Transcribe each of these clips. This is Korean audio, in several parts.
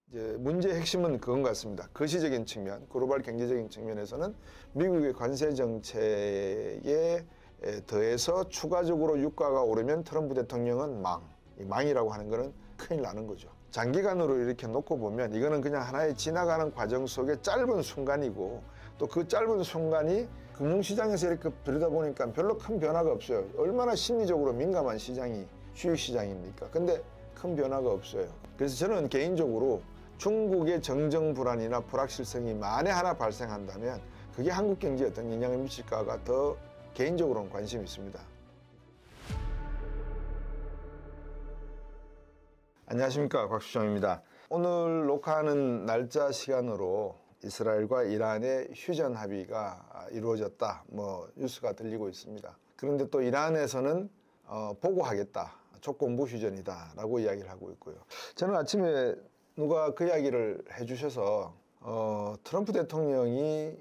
이제 문제의 핵심은 그건 같습니다. 거시적인 측면, 글로벌 경제적인 측면에서는 미국의 관세 정책에 더해서 추가적으로 유가가 오르면 트럼프 대통령은 이 망이라고 하는 거는 큰일 나는 거죠. 장기간으로 이렇게 놓고 보면 이거는 그냥 하나의 지나가는 과정 속의 짧은 순간이고, 또 그 짧은 순간이 금융시장에서 이렇게 들여다보니까 별로 큰 변화가 없어요. 얼마나 심리적으로 민감한 시장이 주식시장입니까? 근데 큰 변화가 없어요. 그래서 저는 개인적으로 중국의 정정 불안이나 불확실성이 만에 하나 발생한다면 그게 한국 경제에 어떤 영향을 미칠까가 더 개인적으로는 관심이 있습니다. 안녕하십니까, 곽수정입니다. 오늘 녹화하는 날짜 시간으로 이스라엘과 이란의 휴전 합의가 이루어졌다, 뉴스가 들리고 있습니다. 그런데 또 이란에서는 보고하겠다, 조건부 휴전이다 라고 이야기를 하고 있고요. 저는 아침에 누가 그 이야기를 해주셔서 트럼프 대통령이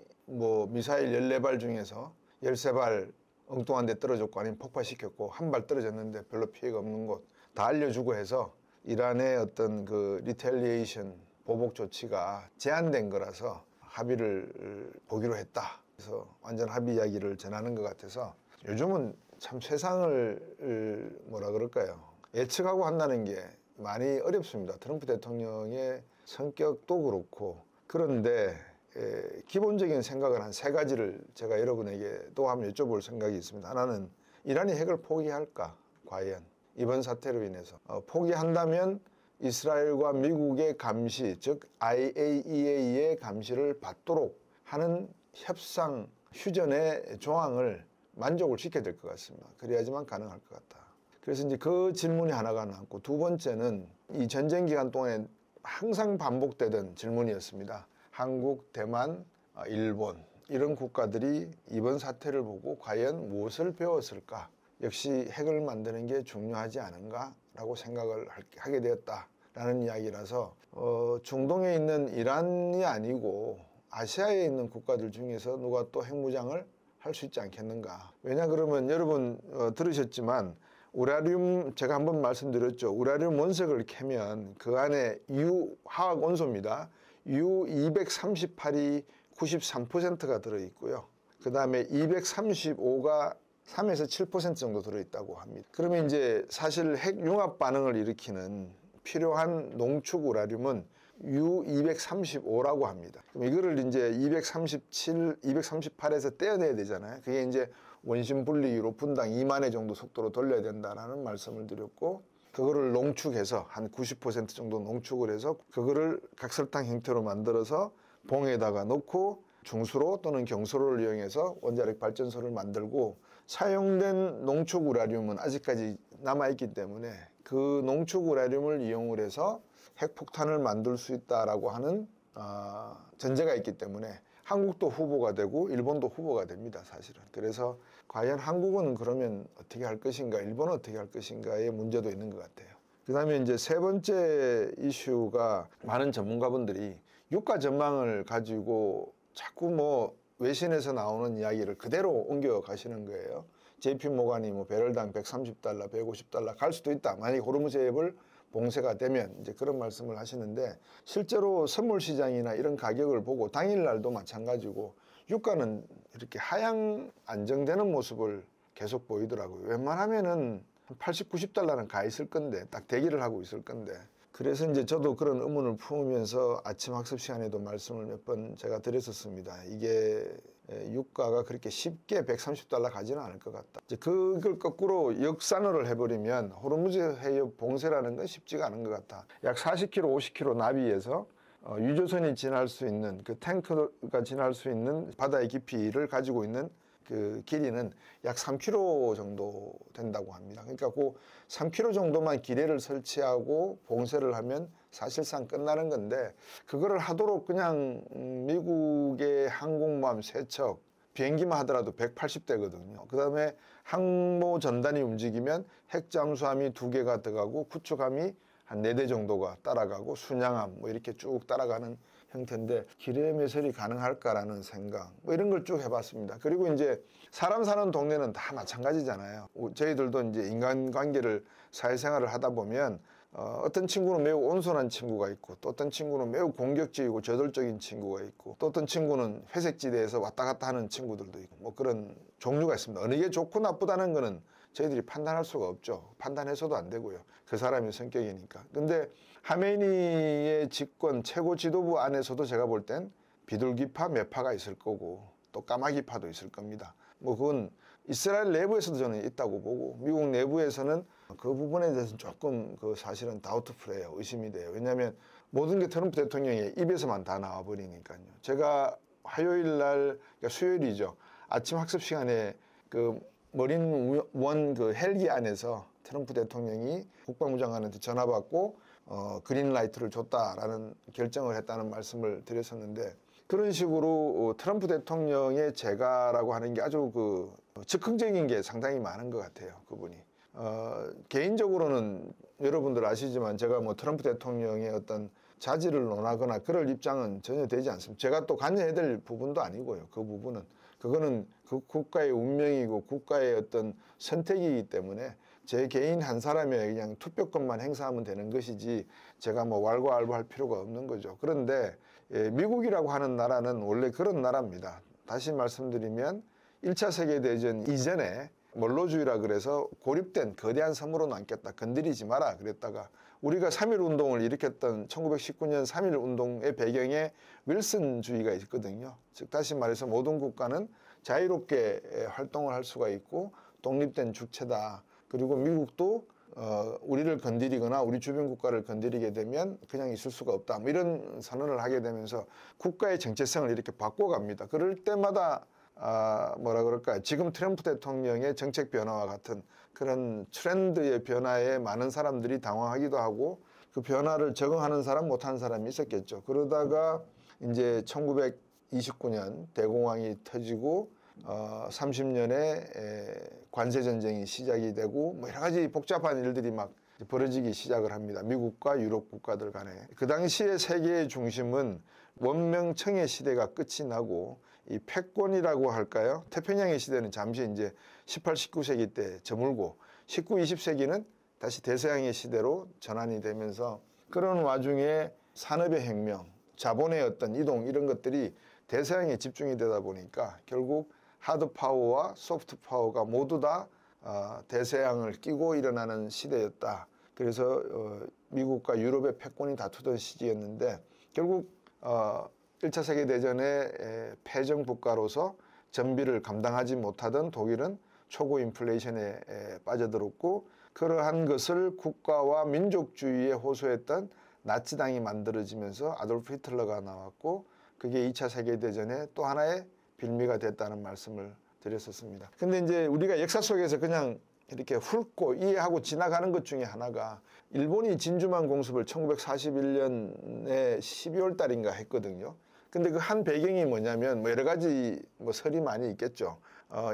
미사일 14발 중에서 13발 엉뚱한 데 떨어졌고 아니면 폭파시켰고 한 발 떨어졌는데 별로 피해가 없는 곳 다 알려주고 해서 이란의 어떤 그 리텔리에이션 보복 조치가 제한된 거라서 합의를 보기로 했다. 그래서 완전 합의 이야기를 전하는 것 같아서 요즘은 참 세상을 예측하고 한다는 게 많이 어렵습니다. 트럼프 대통령의 성격도 그렇고. 그런데 기본적인 생각은 한 세 가지를 제가 여러분에게 또 한번 여쭤볼 생각이 있습니다. 하나는 이란이 핵을 포기할까? 과연 이번 사태로 인해서 포기한다면 이스라엘과 미국의 감시, 즉 IAEA의 감시를 받도록 하는 협상, 휴전의 조항을 만족을 시켜야 될 것 같습니다. 그래야지만 가능할 것 같다. 그래서 이제 그 질문이 하나가 나왔고, 두 번째는 이 전쟁 기간 동안에 항상 반복되던 질문이었습니다. 한국, 대만, 일본 이런 국가들이 이번 사태를 보고 과연 무엇을 배웠을까? 역시 핵을 만드는 게 중요하지 않은가? 라고 생각을 하게 되었다라는 이야기라서 중동에 있는 이란이 아니고 아시아에 있는 국가들 중에서 누가 또 핵무장을 할 수 있지 않겠는가? 왜냐 그러면 여러분 들으셨지만 우라늄, 제가 한번 말씀드렸죠. 우라늄 원석을 캐면 그 안에 화학 원소입니다. U238이 93%가 들어있고요. 그 다음에 235가 3에서 7% 정도 들어있다고 합니다. 그러면 이제 사실 핵융합 반응을 일으키는 필요한 농축 우라늄은 U235라고 합니다. 그럼 이거를 이제 237, 238에서 떼어내야 되잖아요. 그게 이제 원심 분리로 분당 2만회 정도 속도로 돌려야 된다라는 말씀을 드렸고, 그거를 농축해서 한 90% 정도 농축을 해서 그거를 각설탕 형태로 만들어서 봉에다가 넣고 중수로 또는 경수로를 이용해서 원자력 발전소를 만들고, 사용된 농축 우라늄은 아직까지 남아있기 때문에 그 농축 우라늄을 이용을 해서 핵폭탄을 만들 수 있다라고 하는 전제가 있기 때문에 한국도 후보가 되고 일본도 후보가 됩니다, 사실은. 그래서 과연 한국은 그러면 어떻게 할 것인가, 일본은 어떻게 할 것인가의 문제도 있는 것 같아요. 그 다음에 이제 세 번째 이슈가, 많은 전문가분들이 유가 전망을 가지고 자꾸 외신에서 나오는 이야기를 그대로 옮겨 가시는 거예요. JP 모간이 배럴당 130달러, 150달러 갈 수도 있다. 만약에 호르무즈 해협을 봉쇄가 되면 이제 그런 말씀을 하시는데, 실제로 선물 시장이나 이런 가격을 보고 당일날도 마찬가지고 유가는 이렇게 하향 안정되는 모습을 계속 보이더라고요. 웬만하면은 80, 90달러는 가 있을 건데, 딱 대기를 하고 있을 건데. 그래서 이제 저도 그런 의문을 품으면서 아침 학습 시간에도 말씀을 몇 번 제가 드렸었습니다. 이게 유가가 그렇게 쉽게 130달러 가지는 않을 것 같다. 이제 그걸 거꾸로 역산으로 해버리면 호르무즈 해협 봉쇄라는 건 쉽지가 않은 것 같다. 약 40km, 50km 나비에서 유조선이 지날 수 있는, 그 탱크가 지날 수 있는 바다의 깊이를 가지고 있는 그 길이는 약 3km 정도 된다고 합니다. 그러니까 그 3km 정도만 기뢰를 설치하고 봉쇄를 하면 사실상 끝나는 건데, 그거를 하도록 그냥 미국의 항공모함 3척, 비행기만 하더라도 180대거든요. 그 다음에 항모 전단이 움직이면 핵잠수함이 2개가 들어가고 구축함이 한 4대 정도가 따라가고 순양함 이렇게 쭉 따라가는 형태인데, 기뢰 매설이 가능할까라는 생각 이런 걸 쭉 해봤습니다. 그리고 이제 사람 사는 동네는 다 마찬가지잖아요. 저희들도 이제 인간관계를, 사회생활을 하다 보면 어떤 친구는 매우 온순한 친구가 있고, 또 어떤 친구는 매우 공격적이고 저돌적인 친구가 있고, 또 어떤 친구는 회색지대에서 왔다 갔다 하는 친구들도 있고, 뭐 그런 종류가 있습니다. 어느 게 좋고 나쁘다는 거는 저희들이 판단할 수가 없죠. 판단해서도 안 되고요. 그 사람의 성격이니까. 근데 하메니의 집권 최고 지도부 안에서도 제가 볼 땐 비둘기파, 매파가 있을 거고, 또 까마귀파도 있을 겁니다. 뭐 그건 이스라엘 내부에서도 저는 있다고 보고, 미국 내부에서는 그 부분에 대해서는 조금 그 사실은 다우트풀해요. 의심이 돼요. 왜냐하면 모든 게 트럼프 대통령의 입에서만 다 나와버리니까요. 제가 화요일 날, 그러니까 수요일이죠. 아침 학습 시간에 그 머린 원 그 헬기 안에서 트럼프 대통령이 국방부 장관한테 전화 받고 그린라이트를 줬다라는 결정을 했다는 말씀을 드렸었는데, 그런 식으로 트럼프 대통령의 재가라고 하는 게 아주 그 즉흥적인 게 상당히 많은 것 같아요. 그분이. 개인적으로는 여러분들 아시지만 제가 뭐 트럼프 대통령의 어떤 자질을 논하거나 그럴 입장은 전혀 되지 않습니다. 제가 또 관여해야 될 부분도 아니고요. 그 부분은. 그거는 그 국가의 운명이고 국가의 어떤 선택이기 때문에 제 개인 한 사람의 그냥 투표권만 행사하면 되는 것이지 제가 뭐 왈가왈부할 필요가 없는 거죠. 그런데 미국이라고 하는 나라는 원래 그런 나라입니다. 다시 말씀드리면 1차 세계대전 이전에 몰로주의라 그래서 고립된 거대한 섬으로 남겼다. 건드리지 마라 그랬다가 우리가 3.1 운동을 일으켰던 1919년 3.1 운동의 배경에 윌슨주의가 있거든요. 즉 다시 말해서 모든 국가는 자유롭게 활동을 할 수가 있고 독립된 주체다. 그리고 미국도 우리를 건드리거나 우리 주변 국가를 건드리게 되면 그냥 있을 수가 없다. 뭐 이런 선언을 하게 되면서 국가의 정체성을 이렇게 바꿔갑니다. 그럴 때마다 뭐라 그럴까요? 지금 트럼프 대통령의 정책 변화와 같은 그런 트렌드의 변화에 많은 사람들이 당황하기도 하고 그 변화를 적응하는 사람 못하는 사람이 있었겠죠. 그러다가 이제 1929년 대공황이 터지고 30년에 관세 전쟁이 시작이 되고 뭐 여러 가지 복잡한 일들이 막 벌어지기 시작을 합니다. 미국과 유럽 국가들 간에. 그 당시에 세계의 중심은 원명청의 시대가 끝이 나고 이 패권이라고 할까요? 태평양의 시대는 잠시 이제 18, 19세기 때 저물고 19, 20세기는 다시 대서양의 시대로 전환이 되면서 그런 와중에 산업의 혁명, 자본의 어떤 이동 이런 것들이 대서양에 집중이 되다 보니까 결국 하드 파워와 소프트 파워가 모두 다 대서양을 끼고 일어나는 시대였다. 그래서 미국과 유럽의 패권이 다투던 시기였는데 결국 1차 세계대전의 패전 국가로서 전비를 감당하지 못하던 독일은 초고 인플레이션에 빠져들었고 그러한 것을 국가와 민족주의에 호소했던 나치당이 만들어지면서 아돌프 히틀러가 나왔고 그게 2차 세계대전의 또 하나의 빌미가 됐다는 말씀을 드렸었습니다. 근데 이제 우리가 역사 속에서 그냥 이렇게 훑고 이해하고 지나가는 것 중에 하나가 일본이 진주만 공습을 1941년에 12월 달인가 했거든요. 근데 그 한 배경이 뭐냐면 뭐 여러 가지 뭐 설이 많이 있겠죠.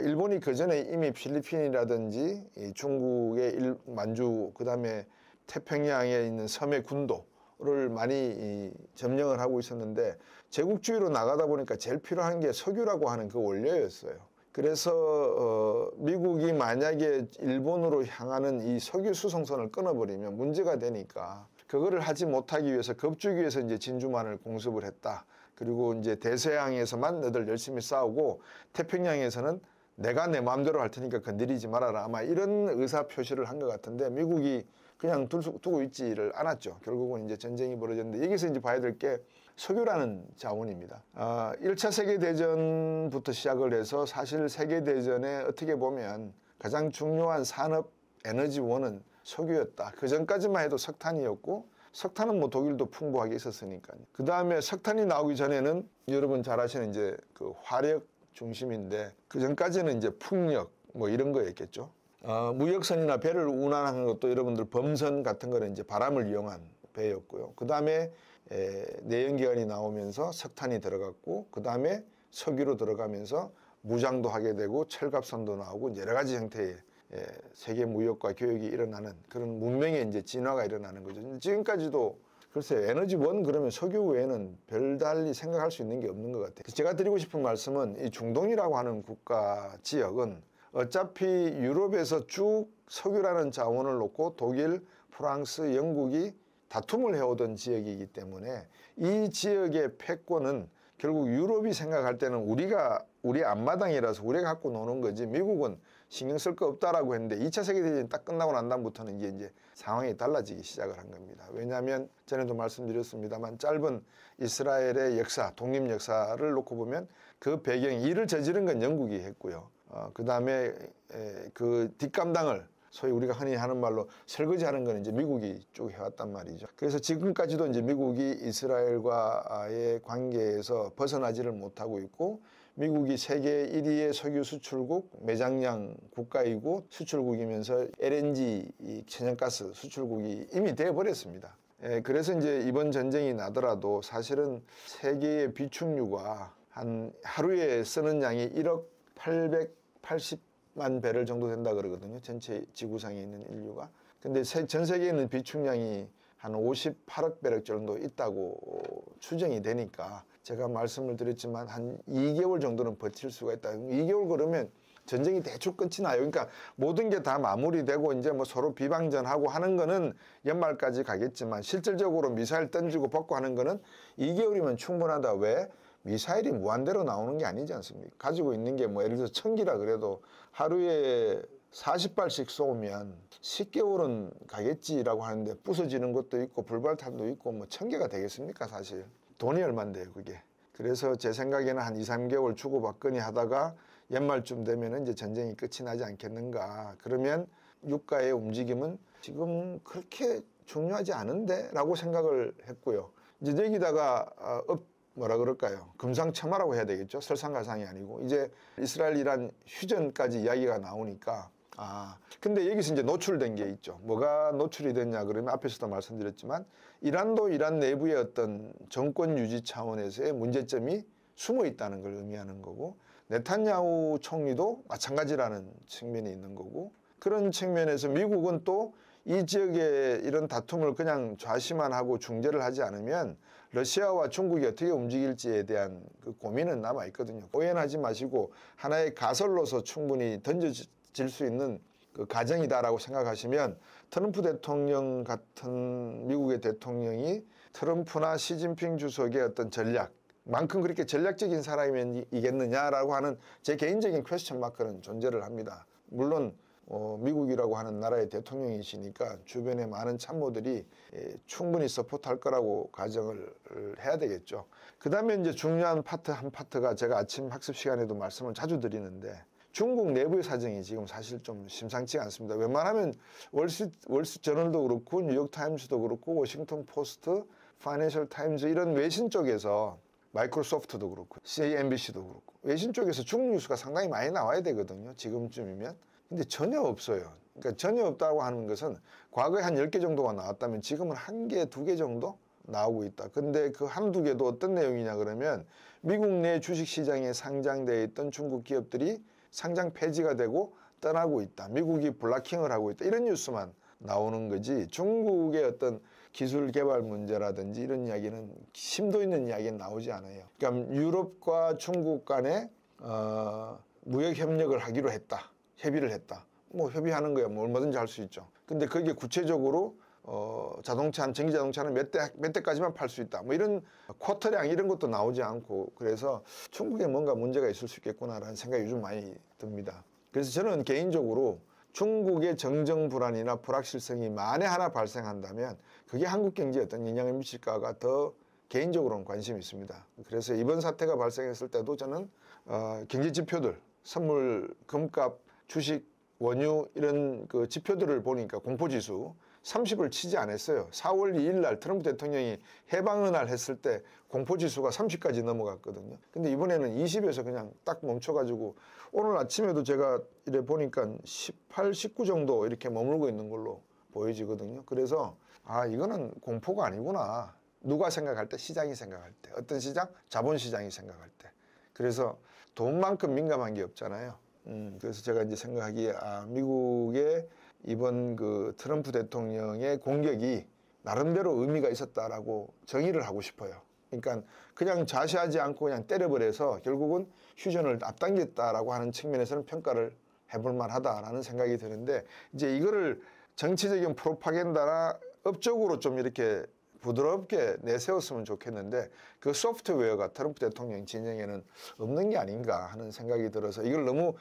일본이 그 전에 이미 필리핀이라든지 이 중국의 만주 그다음에 태평양에 있는 섬의 군도를 많이 점령을 하고 있었는데 제국주의로 나가다 보니까 제일 필요한 게 석유라고 하는 그 원료였어요. 그래서 미국이 만약에 일본으로 향하는 이 석유 수송선을 끊어버리면 문제가 되니까 그거를 하지 못하기 위해서 겁주기 위해서 이제 진주만을 공습을 했다. 그리고 이제 대서양에서만 너들 열심히 싸우고 태평양에서는 내가 내 마음대로 할 테니까 건드리지 말아라. 아마 이런 의사 표시를 한 것 같은데 미국이 그냥 두고 있지를 않았죠. 결국은 이제 전쟁이 벌어졌는데 여기서 이제 봐야 될 게 석유라는 자원입니다. 1차 세계대전부터 시작을 해서 사실 세계대전에 어떻게 보면 가장 중요한 산업 에너지원은 석유였다. 그 전까지만 해도 석탄이었고 석탄은 뭐 독일도 풍부하게 있었으니까요. 그 다음에 석탄이 나오기 전에는 여러분 잘 아시는 이제 그 화력 중심인데 그 전까지는 이제 풍력 뭐 이런 거였겠죠. 무역선이나 배를 운항하는 것도 여러분들 범선 같은 거는 이제 바람을 이용한 배였고요. 그 다음에 내연기관이 나오면서 석탄이 들어갔고 그 다음에 석유로 들어가면서 무장도 하게 되고 철갑선도 나오고 여러 가지 형태의 세계 무역과 교역이 일어나는 그런 문명의 이제 진화가 일어나는 거죠. 지금까지도 글쎄요, 에너지원 그러면 석유 외에는 별달리 생각할 수 있는 게 없는 것 같아요. 제가 드리고 싶은 말씀은 이 중동이라고 하는 국가 지역은 어차피 유럽에서 쭉 석유라는 자원을 놓고 독일, 프랑스, 영국이 다툼을 해오던 지역이기 때문에 이 지역의 패권은 결국 유럽이 생각할 때는 우리 앞마당이라서 우리가 갖고 노는 거지 미국은 신경 쓸 거 없다라고 했는데 2차 세계대전이 딱 끝나고 난 다음부터는 이제 상황이 달라지기 시작을 한 겁니다. 왜냐하면 전에도 말씀드렸습니다만 짧은 이스라엘의 역사, 독립 역사를 놓고 보면 그 배경, 일을 저지른 건 영국이 했고요. 그 다음에 그 뒷감당을 소위 우리가 흔히 하는 말로 설거지하는 건 이제 미국이 쭉 해왔단 말이죠. 그래서 지금까지도 이제 미국이 이스라엘과의 관계에서 벗어나지를 못하고 있고 미국이 세계 1위의 석유 수출국, 매장량 국가이고 수출국이면서 LNG 천연가스 수출국이 이미 되어버렸습니다. 그래서 이제 이번 전쟁이 나더라도 사실은 세계의 비축유가 한 하루에 쓰는 양이 1억 880만 배럴 정도 된다 그러거든요. 전체 지구상에 있는 인류가. 근데 전 세계에 있는 비축량이 한 58억 배럴 정도 있다고 추정이 되니까 제가 말씀을 드렸지만 한 2개월 정도는 버틸 수가 있다. 2개월 그러면 전쟁이 대충 끝이 나요. 그러니까 모든 게 다 마무리되고 이제 뭐 서로 비방전하고 하는 거는 연말까지 가겠지만 실질적으로 미사일 던지고 벗고 하는 거는 2개월이면 충분하다. 왜? 미사일이 무한대로 나오는 게 아니지 않습니까? 가지고 있는 게 뭐 예를 들어서 1000기라 그래도 하루에 40발씩 쏘면 10개월은 가겠지라고 하는데 부서지는 것도 있고 불발탄도 있고 뭐 1000개가 되겠습니까 사실. 돈이 얼만데요 그게. 그래서 제 생각에는 한 2, 3개월 주고받거니 하다가 연말쯤 되면 이제 전쟁이 끝이 나지 않겠는가. 그러면 유가의 움직임은 지금 그렇게 중요하지 않은데 라고 생각을 했고요. 이제 여기다가 뭐라 그럴까요? 금상첨화라고 해야 되겠죠. 설상가상이 아니고 이제 이스라엘 이란 휴전까지 이야기가 나오니까 근데 여기서 이제 노출된 게 있죠. 뭐가 노출이 됐냐 그러면 앞에서도 말씀드렸지만 이란도 이란 내부의 어떤 정권 유지 차원에서의 문제점이 숨어 있다는 걸 의미하는 거고 네탄야후 총리도 마찬가지라는 측면이 있는 거고 그런 측면에서 미국은 또 이 지역의 이런 다툼을 그냥 좌시만 하고 중재를 하지 않으면 러시아와 중국이 어떻게 움직일지에 대한 그 고민은 남아 있거든요. 오해하지 마시고 하나의 가설로서 충분히 던져질 수 있는 그 가정이다라고 생각하시면 트럼프 대통령 같은 미국의 대통령이 트럼프나 시진핑 주석의 어떤 전략만큼 그렇게 전략적인 사람이면 이겠느냐라고 하는 제 개인적인 퀘스천 마크는 존재를 합니다. 물론 미국이라고 하는 나라의 대통령이시니까 주변에 많은 참모들이 충분히 서포트할 거라고 가정을 해야 되겠죠. 그 다음에 이제 중요한 한 파트가 제가 아침 학습 시간에도 말씀을 자주 드리는데 중국 내부의 사정이 지금 사실 좀 심상치가 않습니다. 웬만하면 월스트저널도 그렇고 뉴욕타임스도 그렇고 워싱턴 포스트, 파이낸셜 타임즈 이런 외신 쪽에서 마이크로소프트도 그렇고 CNBC도 그렇고 외신 쪽에서 중국 뉴스가 상당히 많이 나와야 되거든요. 지금쯤이면. 근데 전혀 없어요. 그러니까 전혀 없다고 하는 것은 과거에 한 10개 정도가 나왔다면 지금은 1개, 2개 정도 나오고 있다. 근데 그 한두 개도 어떤 내용이냐 그러면 미국 내 주식시장에 상장되어 있던 중국 기업들이 상장 폐지가 되고 떠나고 있다. 미국이 블락킹을 하고 있다. 이런 뉴스만 나오는 거지 중국의 어떤 기술 개발 문제라든지 이런 이야기는 심도 있는 이야기는 나오지 않아요. 그러니까 유럽과 중국 간에 무역 협력을 하기로 했다. 협의를 했다. 뭐 협의하는 거야. 뭐 얼마든지 할 수 있죠. 근데 그게 구체적으로 전기 자동차는 몇 대까지만 팔 수 있다. 뭐 이런 쿼터량 이런 것도 나오지 않고 그래서 중국에 뭔가 문제가 있을 수 있겠구나라는 생각이 요즘 많이 듭니다. 그래서 저는 개인적으로 중국의 정정 불안이나 불확실성이 만에 하나 발생한다면 그게 한국 경제에 어떤 영향을 미칠까가 더 개인적으로는 관심이 있습니다. 그래서 이번 사태가 발생했을 때도 저는 경제 지표들, 선물, 금값, 주식, 원유 이런 그 지표들을 보니까 공포지수 30을 치지 않았어요. 4월 2일 날 트럼프 대통령이 해방의 했을 때 공포지수가 30까지 넘어갔거든요. 근데 이번에는 20에서 그냥 딱 멈춰가지고 오늘 아침에도 제가 이래 보니까 18, 19 정도 이렇게 머물고 있는 걸로 보여지거든요. 그래서 이거는 공포가 아니구나. 누가 생각할 때? 시장이 생각할 때. 어떤 시장? 자본시장이 생각할 때. 그래서 돈만큼 민감한 게 없잖아요. 그래서 제가 이제 생각하기에 미국의 이번 그 트럼프 대통령의 공격이 나름대로 의미가 있었다라고 정의를 하고 싶어요. 그러니까 그냥 좌시하지 않고 그냥 때려버려서 결국은 휴전을 앞당겼다라고 하는 측면에서는 평가를 해볼 만하다라는 생각이 드는데 이제 이거를 정치적인 프로파간다나 업적으로 좀 이렇게 부드럽게 내세웠으면 좋겠는데 그 소프트웨어가 트럼프 대통령 진영에는 없는 게 아닌가 하는 생각이 들어서 이걸 너무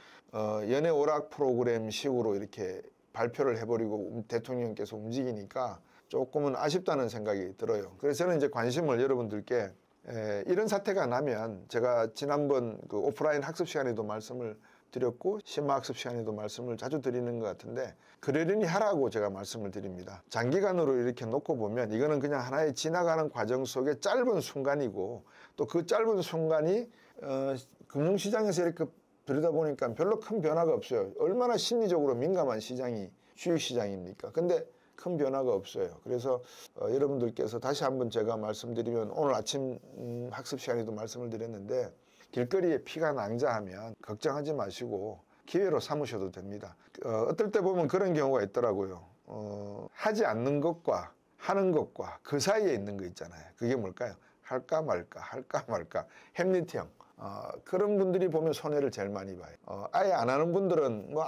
연애 오락 프로그램 식으로 이렇게 발표를 해버리고 대통령께서 움직이니까 조금은 아쉽다는 생각이 들어요. 그래서 저는 이제 관심을 여러분들께 이런 사태가 나면 제가 지난번 그 오프라인 학습 시간에도 말씀을 드렸고 심화 학습 시간에도 말씀을 자주 드리는 것 같은데 그러려니 하라고 제가 말씀을 드립니다. 장기간으로 이렇게 놓고 보면 이거는 그냥 하나의 지나가는 과정 속에 짧은 순간이고 또 그 짧은 순간이 금융시장에서 이렇게 들여다보니까 별로 큰 변화가 없어요. 얼마나 심리적으로 민감한 시장이 주식시장입니까? 근데 큰 변화가 없어요. 그래서 여러분들께서 다시 한번 제가 말씀드리면 오늘 아침 학습 시간에도 말씀을 드렸는데 길거리에 피가 낭자하면 걱정하지 마시고 기회로 삼으셔도 됩니다. 어떨 때 보면 그런 경우가 있더라고요. 하지 않는 것과 하는 것과 그 사이에 있는 거 있잖아요. 그게 뭘까요? 할까 말까 할까 말까 햄릿형. 그런 분들이 보면 손해를 제일 많이 봐요. 아예 안 하는 분들은 뭐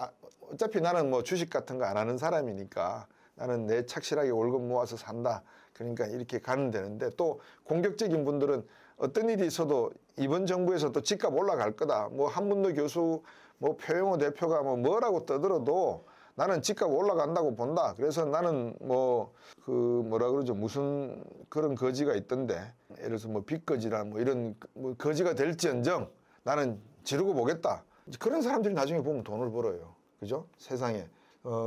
어차피 나는 뭐 주식 같은 거 안 하는 사람이니까 나는 내 착실하게 월급 모아서 산다. 그러니까 이렇게 가면 되는데 또 공격적인 분들은 어떤 일이 있어도 이번 정부에서 또 집값 올라갈 거다. 뭐 한문도 교수, 뭐 표영호 대표가 뭐라고 떠들어도 나는 집값 올라간다고 본다. 그래서 나는 뭐라 그러죠. 무슨 그런 거지가 있던데. 예를 들어서 뭐 빚거지나 뭐 이런 뭐 거지가 될지언정 나는 지르고 보겠다. 그런 사람들이 나중에 보면 돈을 벌어요. 그죠? 세상에.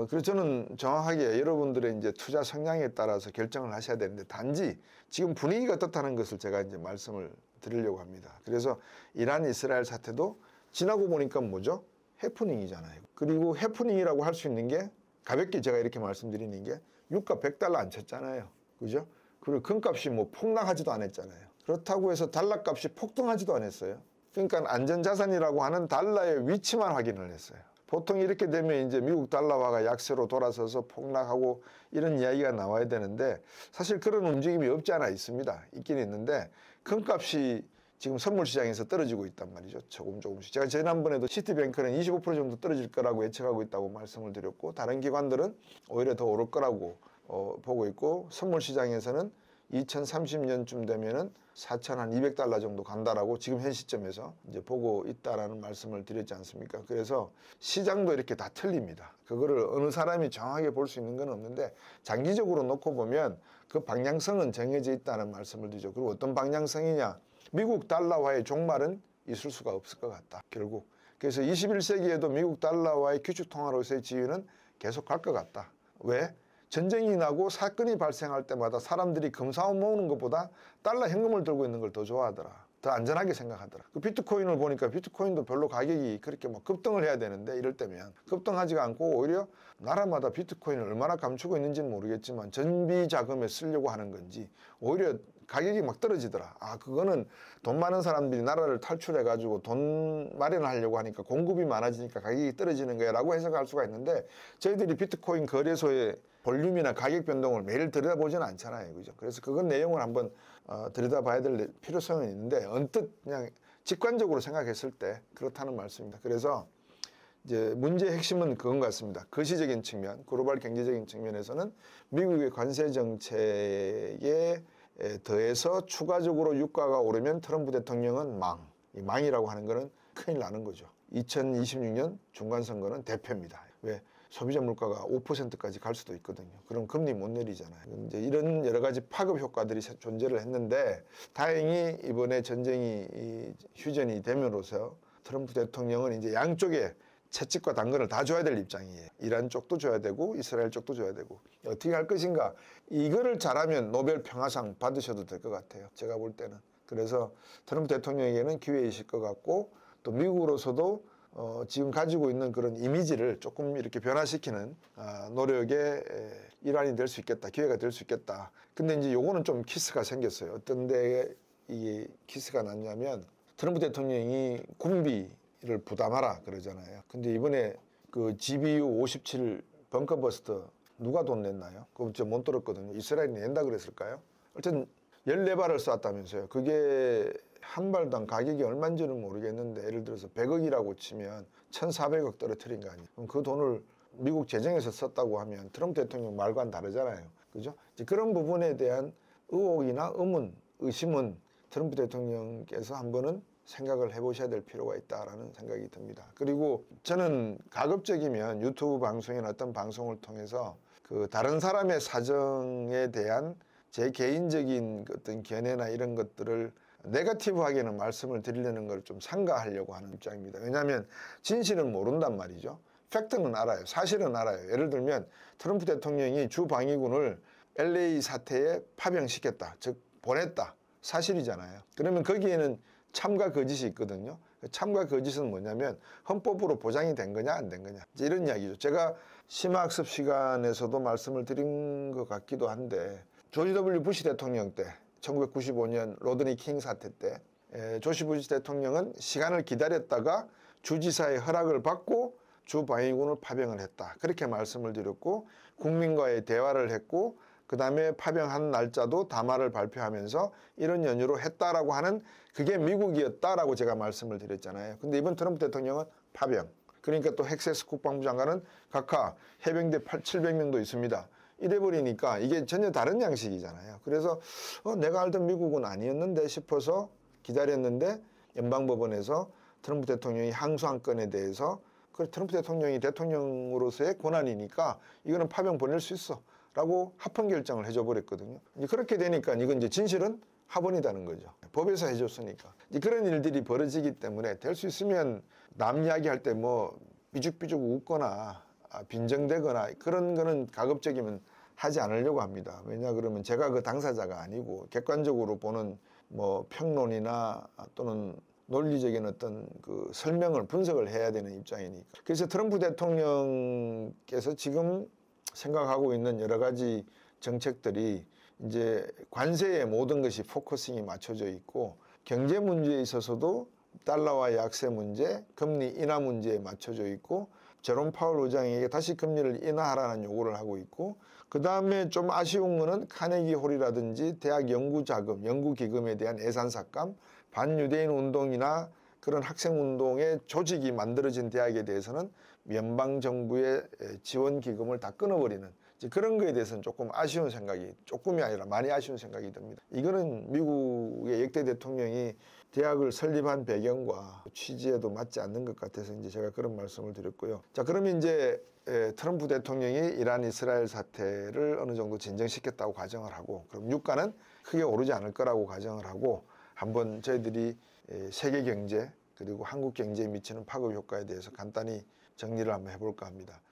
그래서 저는 정확하게 여러분들의 이제 투자 성향에 따라서 결정을 하셔야 되는데 단지 지금 분위기가 어떻다는 것을 제가 이제 말씀을 드리려고 합니다. 그래서 이란 이스라엘 사태도 지나고 보니까 뭐죠? 해프닝이잖아요. 그리고 해프닝이라고 할 수 있는 게 가볍게 제가 이렇게 말씀드리는 게 유가 100달러 안 쳤잖아요. 그죠? 그리고 금값이 뭐 폭락하지도 않았잖아요. 그렇다고 해서 달러 값이 폭등하지도 않았어요. 그러니까 안전자산이라고 하는 달러의 위치만 확인을 했어요. 보통 이렇게 되면 이제 미국 달러화가 약세로 돌아서서 폭락하고 이런 이야기가 나와야 되는데 사실 그런 움직임이 없지 않아 있습니다. 있긴 있는데 금값이 지금 선물 시장에서 떨어지고 있단 말이죠. 조금씩. 제가 지난번에도 시티뱅크는 25% 정도 떨어질 거라고 예측하고 있다고 말씀을 드렸고 다른 기관들은 오히려 더 오를 거라고 보고 있고 선물 시장에서는 2030년쯤 되면은 4,200달러 정도 간다라고 지금 현 시점에서 이제 보고 있다라는 말씀을 드렸지 않습니까? 그래서 시장도 이렇게 다 틀립니다. 그거를 어느 사람이 정확하게 볼 수 있는 건 없는데 장기적으로 놓고 보면 그 방향성은 정해져 있다는 말씀을 드리죠. 그리고 어떤 방향성이냐? 미국 달러화의 종말은 있을 수가 없을 것 같다. 결국. 그래서 21세기에도 미국 달러화의 기축통화로서의 지위는 계속 갈 것 같다. 왜? 전쟁이 나고 사건이 발생할 때마다 사람들이 금사원 모으는 것보다 달러 현금을 들고 있는 걸 더 좋아하더라. 더 안전하게 생각하더라. 그 비트코인을 보니까 비트코인도 별로 가격이 그렇게 막 급등을 해야 되는데 이럴 때면 급등하지가 않고 오히려 나라마다 비트코인을 얼마나 감추고 있는지는 모르겠지만 전비 자금에 쓰려고 하는 건지 오히려 가격이 막 떨어지더라. 그거는 돈 많은 사람들이 나라를 탈출해 가지고 돈 마련하려고 하니까 공급이 많아지니까 가격이 떨어지는 거야 라고 해석할 수가 있는데 저희들이 비트코인 거래소의 볼륨이나 가격 변동을 매일 들여다보지는 않잖아요. 그죠? 그래서 그건 내용을 한번 들여다봐야 될 필요성은 있는데 언뜻 그냥 직관적으로 생각했을 때 그렇다는 말씀입니다. 그래서 이제 문제의 핵심은 그건 같습니다. 거시적인 측면, 글로벌 경제적인 측면에서는 미국의 관세 정책에 더해서 추가적으로 유가가 오르면 트럼프 대통령은 이 망이라고 하는 거는 큰일 나는 거죠. 2026년 중간선거는 대패입니다. 왜? 소비자 물가가 5%까지 갈 수도 있거든요. 그럼 금리 못 내리잖아요. 이제 이런 여러 가지 파급 효과들이 존재를 했는데 다행히 이번에 전쟁이 휴전이 됨으로써 트럼프 대통령은 이제 양쪽에 채찍과 당근을 다 줘야 될 입장이에요. 이란 쪽도 줘야 되고 이스라엘 쪽도 줘야 되고 어떻게 할 것인가. 이거를 잘하면 노벨 평화상 받으셔도 될 것 같아요. 제가 볼 때는. 그래서 트럼프 대통령에게는 기회이실 것 같고 또 미국으로서도 지금 가지고 있는 그런 이미지를 조금 이렇게 변화시키는 노력의 일환이 될 수 있겠다. 기회가 될 수 있겠다. 근데 이제 요거는 좀 키스가 생겼어요. 어떤 데에 이게 키스가 났냐면 트럼프 대통령이 군비를 부담하라 그러잖아요. 근데 이번에 그 GBU 57 벙커버스터 누가 돈 냈나요? 그거 저 못 들었거든요. 이스라엘이 낸다 그랬을까요? 어쨌든 14발을 쐈다면서요. 그게 한 발당 가격이 얼마인지는 모르겠는데 예를 들어서 100억이라고 치면 1,400억 떨어뜨린 거 아니에요. 그럼 그 돈을 미국 재정에서 썼다고 하면 트럼프 대통령 말과는 다르잖아요. 그죠? 이제 그런 부분에 대한 의혹이나 의심은 트럼프 대통령께서 한 번은 생각을 해보셔야 될 필요가 있다라는 생각이 듭니다. 그리고 저는 가급적이면 유튜브 방송이나 어떤 방송을 통해서 그 다른 사람의 사정에 대한 제 개인적인 어떤 견해나 이런 것들을 네거티브하게는 말씀을 드리려는 걸 좀 삼가하려고 하는 입장입니다. 왜냐하면 진실은 모른단 말이죠. 팩트는 알아요. 사실은 알아요. 예를 들면 트럼프 대통령이 주 방위군을 LA 사태에 파병시켰다. 즉 보냈다. 사실이잖아요. 그러면 거기에는 참과 거짓이 있거든요. 참과 거짓은 뭐냐면 헌법으로 보장이 된 거냐 안 된 거냐 이런 이야기죠. 제가 심화학습 시간에서도 말씀을 드린 것 같기도 한데 조지 W 부시 대통령 때 1995년 로드니 킹 사태 때 조시 부시 대통령은 시간을 기다렸다가 주지사의 허락을 받고 주 방위군을 파병을 했다. 그렇게 말씀을 드렸고 국민과의 대화를 했고 그 다음에 파병한 날짜도 담화를 발표하면서 이런 연유로 했다라고 하는 그게 미국이었다라고 제가 말씀을 드렸잖아요. 근데 이번 트럼프 대통령은 파병. 그러니까 또 헥세스 국방부 장관은 각하 해병대 700명도 있습니다. 이래버리니까 이게 전혀 다른 양식이잖아요. 그래서 내가 알던 미국은 아니었는데 싶어서 기다렸는데 연방법원에서 트럼프 대통령이 항소한 건에 대해서 트럼프 대통령이 대통령으로서의 권한이니까 이거는 파병 보낼 수 있어 라고 합헌 결정을 해줘 버렸거든요. 그렇게 되니까 이건 이제 진실은 합헌이라는 거죠. 법에서 해줬으니까. 그런 일들이 벌어지기 때문에 될 수 있으면 남 이야기할 때 뭐 삐죽삐죽 웃거나 빈정대거나 그런 거는 가급적이면 하지 않으려고 합니다. 왜냐 그러면 제가 그 당사자가 아니고 객관적으로 보는 뭐 평론이나 또는 논리적인 어떤 그 설명을 분석을 해야 되는 입장이니까. 그래서 트럼프 대통령께서 지금 생각하고 있는 여러 가지 정책들이 이제 관세에 모든 것이 포커싱이 맞춰져 있고 경제 문제에 있어서도 달러와 약세 문제, 금리 인하 문제에 맞춰져 있고 제롬 파월 의장에게 다시 금리를 인하하라는 요구를 하고 있고 그 다음에 좀 아쉬운 거는 카네기 홀이라든지 대학 연구자금, 연구기금에 대한 예산 삭감, 반유대인 운동이나 그런 학생 운동의 조직이 만들어진 대학에 대해서는 연방정부의 지원 기금을 다 끊어버리는 그런 거에 대해서는 조금 아쉬운 생각이 조금이 아니라 많이 아쉬운 생각이 듭니다. 이거는 미국의 역대 대통령이 대학을 설립한 배경과 취지에도 맞지 않는 것 같아서 이제 제가 그런 말씀을 드렸고요. 자, 그러면 이제 트럼프 대통령이 이란 이스라엘 사태를 어느 정도 진정시켰다고 가정을 하고 그럼 유가는 크게 오르지 않을 거라고 가정을 하고 한번 저희들이 세계 경제 그리고 한국 경제에 미치는 파급 효과에 대해서 간단히 정리를 한번 해볼까 합니다.